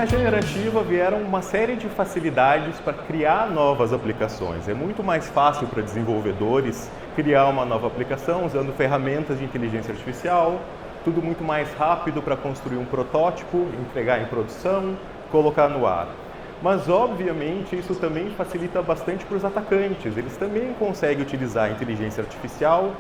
IA generativa vieram uma série de facilidades para criar novas aplicações. É muito mais fácil para desenvolvedores criar uma nova aplicação usando ferramentas de inteligência artificial, tudo muito mais rápido para construir um protótipo, entregar em produção, colocar no ar. Mas, obviamente, isso também facilita bastante para os atacantes. Eles também conseguem utilizar a inteligência artificial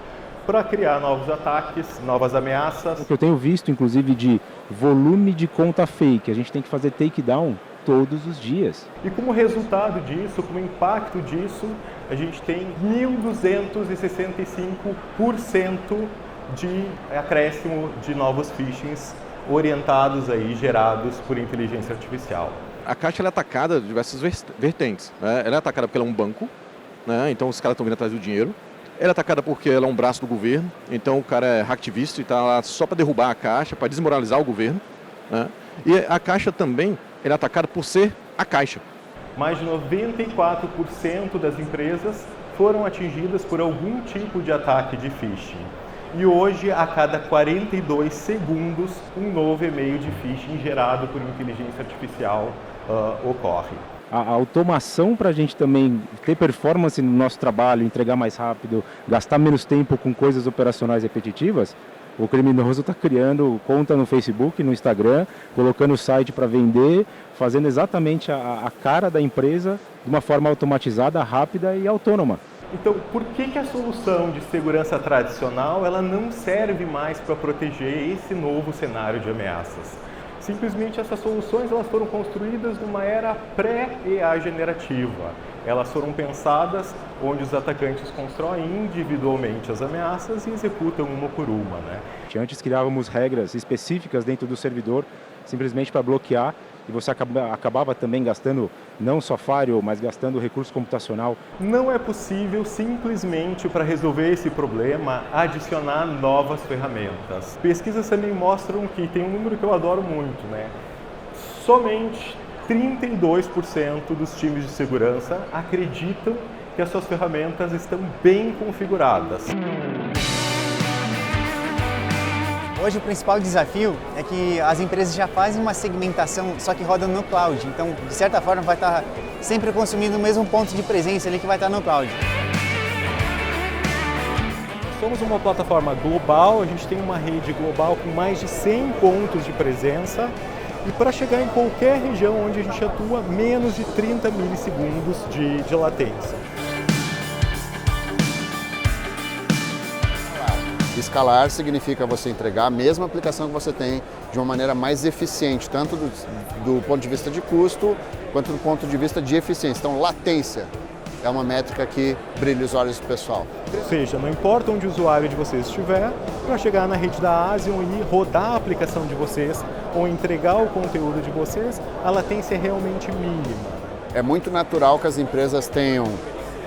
para criar novos ataques, novas ameaças. O que eu tenho visto, inclusive, de volume de conta fake, a gente tem que fazer takedown todos os dias. E como resultado disso, como impacto disso, a gente tem 1.265% de acréscimo de novos phishings orientados aí, gerados por inteligência artificial. A Caixa ela é atacada de diversas vertentes, né? Ela é atacada porque ela é um banco, né? Então os caras estão vindo atrás do dinheiro. Ela é atacada porque ela é um braço do governo, então o cara é hacktivista e está lá só para derrubar a Caixa, para desmoralizar o governo, né? E a Caixa também é atacada por ser a Caixa. Mais de 94% das empresas foram atingidas por algum tipo de ataque de phishing. E hoje, a cada 42 segundos, um novo e-mail de phishing gerado por inteligência artificial ocorre. A automação para a gente também ter performance no nosso trabalho, entregar mais rápido, gastar menos tempo com coisas operacionais repetitivas, o criminoso está criando conta no Facebook, no Instagram, colocando o site para vender, fazendo exatamente a cara da empresa de uma forma automatizada, rápida e autônoma. Então, por que a solução de segurança tradicional ela não serve mais para proteger esse novo cenário de ameaças? Simplesmente essas soluções elas foram construídas numa era pré-EA generativa. Elas foram pensadas onde os atacantes constroem individualmente as ameaças e executam uma por uma, né? Antes criávamos regras específicas dentro do servidor, simplesmente para bloquear, e você acabava também gastando não só firewall, mas gastando recurso computacional. Não é possível simplesmente para resolver esse problema adicionar novas ferramentas. Pesquisas também mostram que tem um número que eu adoro muito, né? Somente 32% dos times de segurança acreditam que as suas ferramentas estão bem configuradas. Hoje o principal desafio é que as empresas já fazem uma segmentação, só que roda no cloud. Então, de certa forma, vai estar sempre consumindo o mesmo ponto de presença ali que vai estar no cloud. Somos uma plataforma global, a gente tem uma rede global com mais de 100 pontos de presença. E para chegar em qualquer região onde a gente atua, menos de 30 milissegundos de latência. Escalar significa você entregar a mesma aplicação que você tem de uma maneira mais eficiente, tanto do ponto de vista de custo, quanto do ponto de vista de eficiência. Então, latência é uma métrica que brilha os olhos do pessoal. Ou seja, não importa onde o usuário de vocês estiver, para chegar na rede da Asian e rodar a aplicação de vocês ou entregar o conteúdo de vocês, a latência é realmente mínima. É muito natural que as empresas tenham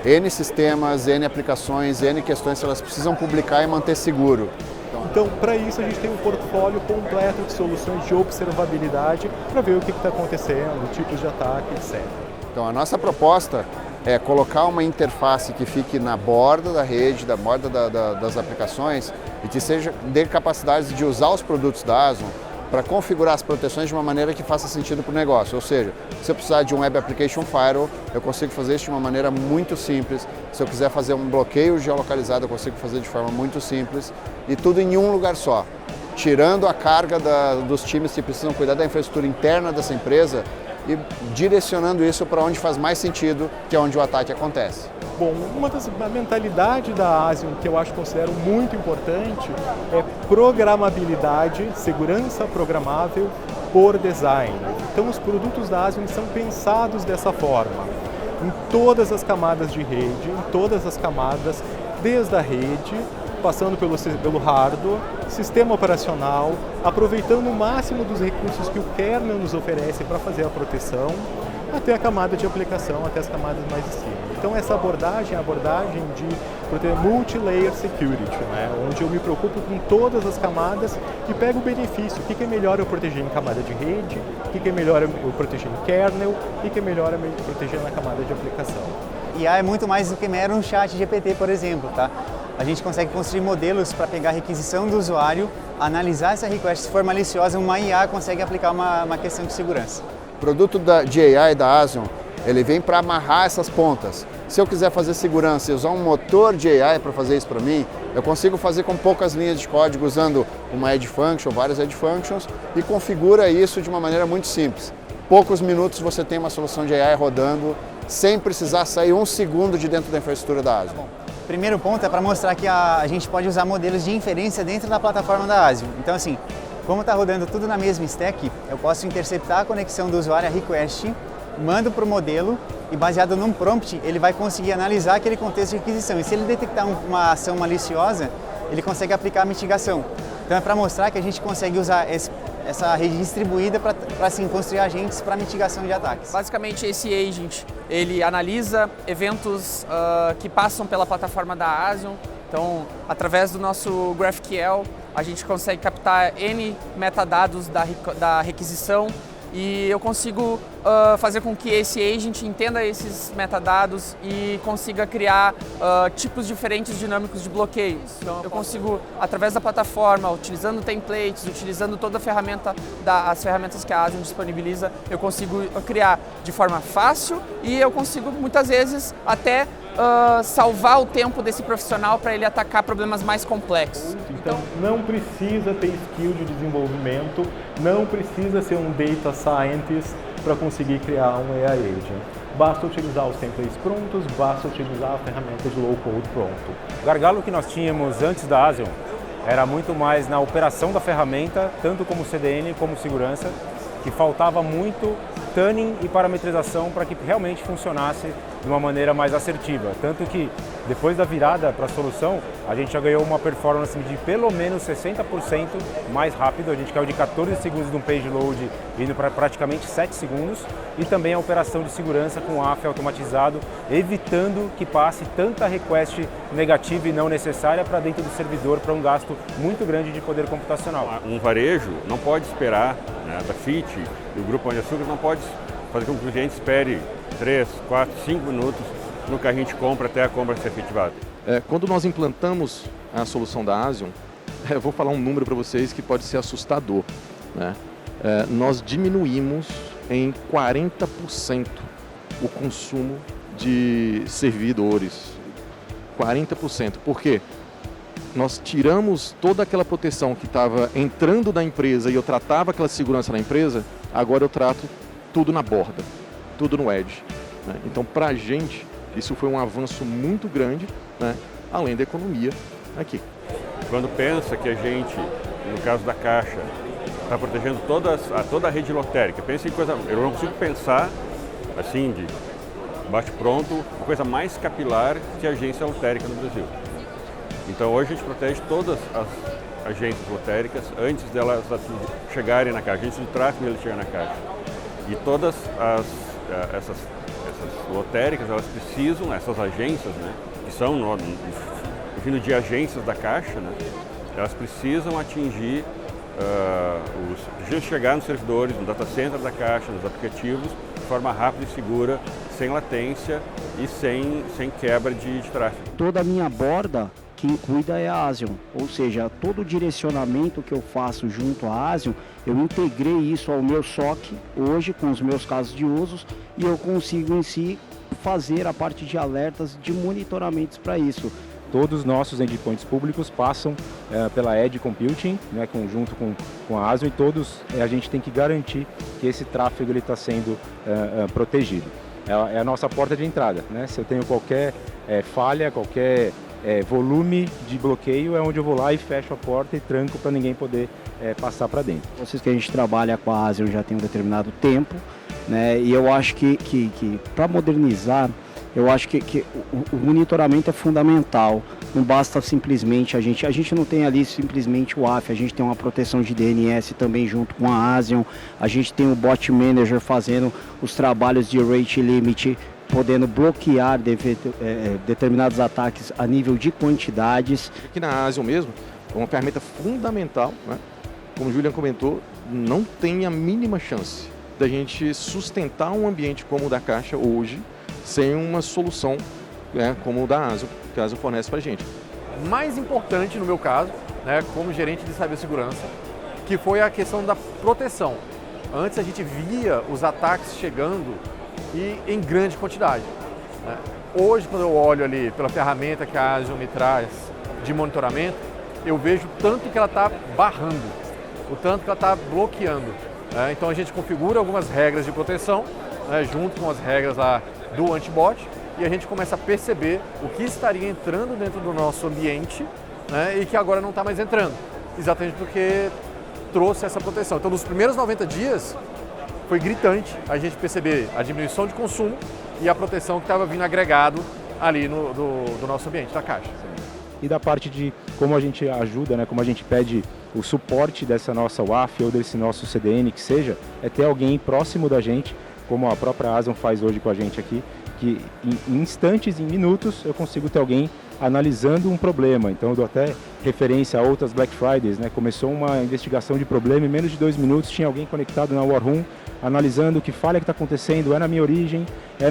N sistemas, N aplicações, N questões que elas precisam publicar e manter seguro. Então, para isso, a gente tem um portfólio completo de soluções de observabilidade para ver o que está acontecendo, tipos de ataque, etc. Então, a nossa proposta é colocar uma interface que fique na borda da rede, da borda das aplicações e que dê capacidade de usar os produtos da Azure para configurar as proteções de uma maneira que faça sentido para o negócio. Ou seja, se eu precisar de um Web Application Firewall, eu consigo fazer isso de uma maneira muito simples. Se eu quiser fazer um bloqueio geolocalizado, eu consigo fazer de forma muito simples. E tudo em um lugar só. Tirando a carga dos times que precisam cuidar da infraestrutura interna dessa empresa e direcionando isso para onde faz mais sentido, que é onde o ataque acontece. Bom, uma mentalidade da Asian que eu considero muito importante é programabilidade, segurança programável por design. Então os produtos da Asian são pensados dessa forma, em todas as camadas de rede, em todas as camadas, desde a rede, passando pelo hardware, sistema operacional, aproveitando o máximo dos recursos que o kernel nos oferece para fazer a proteção, até a camada de aplicação, até as camadas mais de cima. Então essa abordagem é a abordagem de multi-layer security, né? Onde eu me preocupo com todas as camadas e pego o benefício. O que é melhor eu proteger em camada de rede, o que é melhor eu proteger em kernel, o que é melhor eu proteger na camada de aplicação. IA é muito mais do que mero um chat GPT, por exemplo, tá? A gente consegue construir modelos para pegar a requisição do usuário, analisar essa request, se for maliciosa, uma IA consegue aplicar uma questão de segurança. produto de AI da ASION, ele vem para amarrar essas pontas. Se eu quiser fazer segurança e usar um motor de AI para fazer isso para mim, eu consigo fazer com poucas linhas de código usando uma Edge Function, várias Edge Functions, e configura isso de uma maneira muito simples. Poucos minutos você tem uma solução de AI rodando sem precisar sair um segundo de dentro da infraestrutura da ASION. Primeiro ponto é para mostrar que a gente pode usar modelos de inferência dentro da plataforma da ASION. Então assim, como está rodando tudo na mesma stack, eu posso interceptar a conexão do usuário a request, mando para o modelo e baseado num prompt, ele vai conseguir analisar aquele contexto de requisição. E se ele detectar uma ação maliciosa, ele consegue aplicar a mitigação. Então é para mostrar que a gente consegue usar essa rede distribuída para assim, construir agentes para mitigação de ataques. Basicamente esse agent, ele analisa eventos que passam pela plataforma da ASION. Então, através do nosso GraphQL, a gente consegue captar N metadados da requisição e eu consigo fazer com que esse agent entenda esses metadados e consiga criar tipos diferentes dinâmicos de bloqueios. Então eu consigo, através da plataforma, utilizando templates, utilizando toda a ferramenta, as ferramentas que a ASION disponibiliza, eu consigo criar de forma fácil e eu consigo muitas vezes até salvar o tempo desse profissional para ele atacar problemas mais complexos. Então não precisa ter skill de desenvolvimento, não precisa ser um data scientist para conseguir criar um AI agent. Basta utilizar os templates prontos, basta utilizar a ferramenta de low code pronto. O gargalo que nós tínhamos antes da ASION era muito mais na operação da ferramenta, tanto como CDN como segurança, que faltava muito tuning e parametrização para que realmente funcionasse de uma maneira mais assertiva. Tanto que depois da virada para a solução, a gente já ganhou uma performance de pelo menos 60% mais rápido. A gente caiu de 14 segundos de um page load indo para praticamente 7 segundos. E também a operação de segurança com o AF automatizado, evitando que passe tanta request negativa e não necessária para dentro do servidor, para um gasto muito grande de poder computacional. Um varejo não pode esperar, né, da FIT e o Grupo Pão de Açúcar não pode fazer com que o cliente espere 3, 4, 5 minutos no que a gente compra até a compra ser efetivada. Quando nós implantamos a solução da ASION, eu vou falar um número para vocês que pode ser assustador, né? Nós diminuímos em 40% o consumo de servidores. 40%. Por quê? Nós tiramos toda aquela proteção que estava entrando da empresa e eu tratava aquela segurança na empresa, agora eu trato tudo na borda, tudo no edge, né? Então, para a gente, isso foi um avanço muito grande, né? Além da economia aqui. Quando pensa que a gente, no caso da Caixa, está protegendo toda a rede lotérica, pensa em coisa, eu não consigo pensar assim de bate-pronto, uma coisa mais capilar que a agência lotérica no Brasil. Então hoje a gente protege todas as agências lotéricas antes delas chegarem na Caixa, antes do tráfego deles chegar na Caixa. E todas essas lotéricas, elas precisam, essas agências, né, que são no fim de agências da Caixa, né, elas precisam atingir chegar nos servidores, no data center da Caixa, nos aplicativos, de forma rápida e segura, sem latência e sem quebra de tráfego. Toda a minha borda quem cuida é a ASION, ou seja, todo o direcionamento que eu faço junto à ASION, eu integrei isso ao meu SOC hoje com os meus casos de usos e eu consigo em si fazer a parte de alertas, de monitoramentos para isso. Todos os nossos endpoints públicos passam pela Edge Computing, né, junto com a ASION, e todos a gente tem que garantir que esse tráfego está sendo protegido. É a nossa porta de entrada, né? Se eu tenho qualquer falha, qualquer volume de bloqueio, é onde eu vou lá e fecho a porta e tranco para ninguém poder passar para dentro. Vocês que a gente trabalha com a ASION já tem um determinado tempo, né? E eu acho que para modernizar, eu acho que o monitoramento é fundamental. Não basta simplesmente a gente não tem ali simplesmente o AF, a gente tem uma proteção de DNS também junto com a ASION, a gente tem o Bot Manager fazendo os trabalhos de Rate Limit, podendo bloquear determinados ataques a nível de quantidades. Aqui na ASION mesmo, é uma ferramenta fundamental, né? Como o Julian comentou, não tem a mínima chance da gente sustentar um ambiente como o da Caixa hoje, sem uma solução, né, como o da ASION, que a ASION fornece para a gente. Mais importante no meu caso, né, como gerente de cibersegurança, que foi a questão da proteção. Antes a gente via os ataques chegando e em grande quantidade, né? Hoje, quando eu olho ali pela ferramenta que a Azure me traz de monitoramento, eu vejo o tanto que ela está barrando, o tanto que ela está bloqueando. Então a gente configura algumas regras de proteção, junto com as regras lá do antibot, e a gente começa a perceber o que estaria entrando dentro do nosso ambiente, e que agora não está mais entrando, exatamente porque trouxe essa proteção. Então nos primeiros 90 dias foi gritante a gente perceber a diminuição de consumo e a proteção que estava vindo agregado ali do nosso ambiente, da caixa. E da parte de como a gente ajuda, né, como a gente pede o suporte dessa nossa WAF ou desse nosso CDN, que seja, é ter alguém próximo da gente, como a própria Azure faz hoje com a gente aqui, que em instantes, em minutos, eu consigo ter alguém analisando um problema. Então eu dou até referência a outras Black Fridays, né? Começou uma investigação de problema, em menos de 2 minutos tinha alguém conectado na War Room, analisando que falha que está acontecendo, é na minha origem, é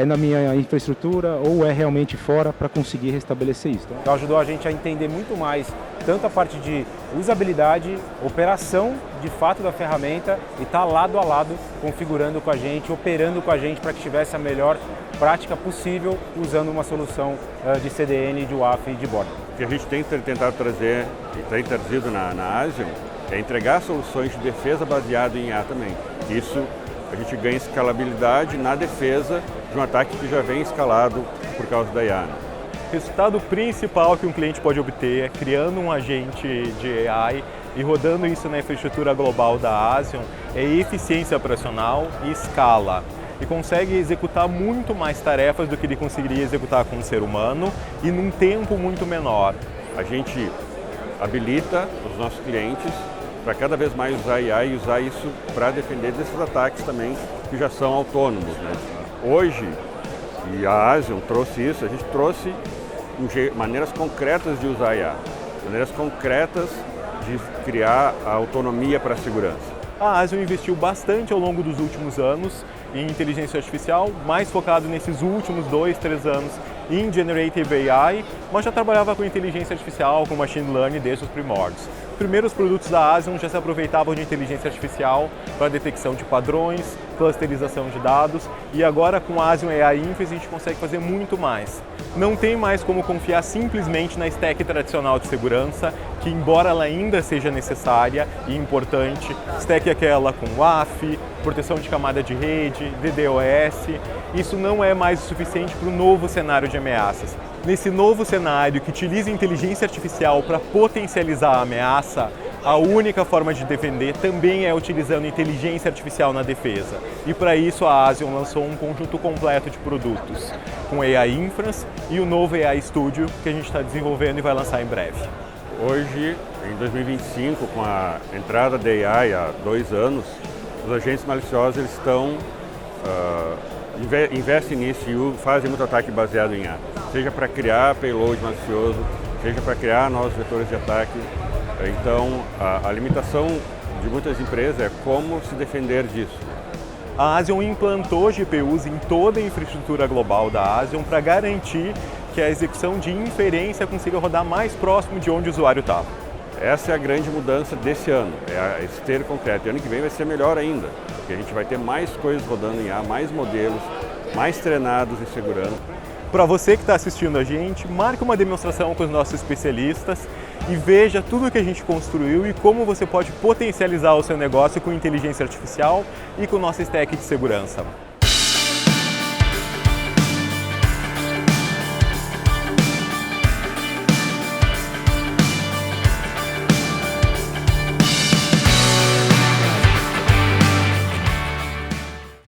na minha infraestrutura ou é realmente fora, para conseguir restabelecer isso. Então ajudou a gente a entender muito mais, tanto a parte de usabilidade, operação de fato da ferramenta e estar lado a lado configurando com a gente, operando com a gente para que tivesse a melhor prática possível usando uma solução de CDN, de WAF e de borda. O que a gente tem tentado trazer e tem trazido na Azure é entregar soluções de defesa baseado em IA também. Isso a gente ganha escalabilidade na defesa de um ataque que já vem escalado por causa da IA. O resultado principal que um cliente pode obter é criando um agente de AI e rodando isso na infraestrutura global da Azure é eficiência operacional e escala. E consegue executar muito mais tarefas do que ele conseguiria executar com um ser humano e num tempo muito menor. A gente habilita os nossos clientes para cada vez mais usar IA e usar isso para defender desses ataques também que já são autônomos, né? Hoje, e a Azure trouxe isso, a gente trouxe maneiras concretas de usar IA, maneiras concretas de criar a autonomia para a segurança. A Azure investiu bastante ao longo dos últimos anos em inteligência artificial, mais focado nesses últimos 2, 3 anos em Generative AI, mas já trabalhava com inteligência artificial, com Machine Learning desde os primórdios. Os primeiros produtos da Azure já se aproveitavam de inteligência artificial para detecção de padrões, clusterização de dados, e agora com a Azure AI Inference a gente consegue fazer muito mais. Não tem mais como confiar simplesmente na stack tradicional de segurança, que embora ela ainda seja necessária e importante, stack aquela com WAF, proteção de camada de rede, DDoS, isso não é mais o suficiente para o novo cenário de ameaças. Nesse novo cenário que utiliza inteligência artificial para potencializar a ameaça, a única forma de defender também é utilizando inteligência artificial na defesa. E para isso a Azure lançou um conjunto completo de produtos, com AI Inference e o novo AI Studio que a gente está desenvolvendo e vai lançar em breve. Hoje, em 2025, com a entrada da AI há 2 anos, os agentes maliciosos eles investem nisso e fazem muito ataque baseado em IA, seja para criar payload malicioso, seja para criar novos vetores de ataque. Então, a limitação de muitas empresas é como se defender disso. A Azure implantou GPUs em toda a infraestrutura global da Azure para garantir que a execução de inferência consiga rodar mais próximo de onde o usuário está. Essa é a grande mudança desse ano, é esse ter concreto. E ano que vem vai ser melhor ainda, porque a gente vai ter mais coisas rodando em IA, mais modelos, mais treinados em segurança. Para você que está assistindo a gente, marque uma demonstração com os nossos especialistas e veja tudo que a gente construiu e como você pode potencializar o seu negócio com inteligência artificial e com o nosso stack de segurança.